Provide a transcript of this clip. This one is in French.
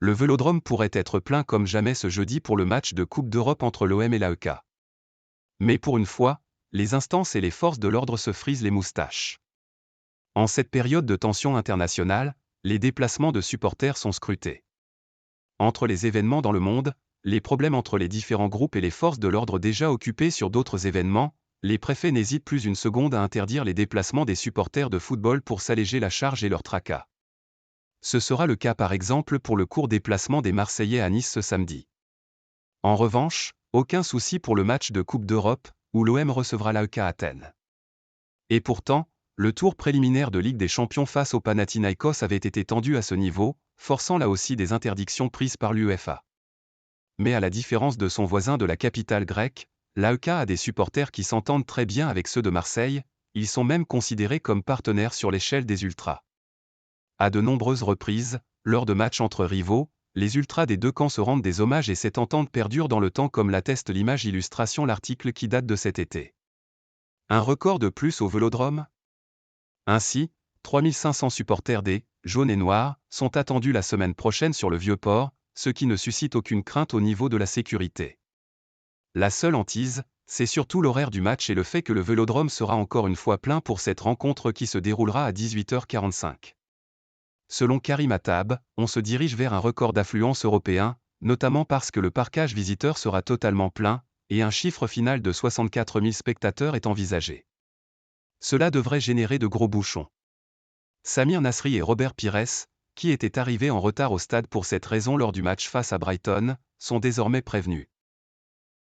le Vélodrome pourrait être plein comme jamais ce jeudi pour le match de Coupe d'Europe entre l'OM et l'AEK. Mais pour une fois, les instances et les forces de l'ordre se frisent les moustaches. En cette période de tension internationale, les déplacements de supporters sont scrutés. Entre les événements dans le monde, les problèmes entre les différents groupes et les forces de l'ordre déjà occupées sur d'autres événements, les préfets n'hésitent plus une seconde à interdire les déplacements des supporters de football pour s'alléger la charge et leur tracas. Ce sera le cas par exemple pour le court déplacement des Marseillais à Nice ce samedi. En revanche, aucun souci pour le match de Coupe d'Europe, où l'OM recevra l'AEK Athènes. Et pourtant, le tour préliminaire de Ligue des Champions face au Panathinaïkos avait été tendu à ce niveau, forçant là aussi des interdictions prises par l'UEFA. Mais à la différence de son voisin de la capitale grecque, l'AEK a des supporters qui s'entendent très bien avec ceux de Marseille, ils sont même considérés comme partenaires sur l'échelle des ultras. À de nombreuses reprises, lors de matchs entre rivaux, les ultras des deux camps se rendent des hommages et cette entente perdure dans le temps comme l'atteste l'image illustration l'article qui date de cet été. Un record de plus au Vélodrome ? Ainsi, 3500 supporters des « jaunes et noirs » sont attendus la semaine prochaine sur le Vieux-Port, ce qui ne suscite aucune crainte au niveau de la sécurité. La seule hantise, c'est surtout l'horaire du match et le fait que le Vélodrome sera encore une fois plein pour cette rencontre qui se déroulera à 18h45. Selon Karim Attab, on se dirige vers un record d'affluence européen, notamment parce que le parcage visiteur sera totalement plein, et un chiffre final de 64 000 spectateurs est envisagé. Cela devrait générer de gros bouchons. Samir Nasri et Robert Pires, qui étaient arrivés en retard au stade pour cette raison lors du match face à Brighton, sont désormais prévenus.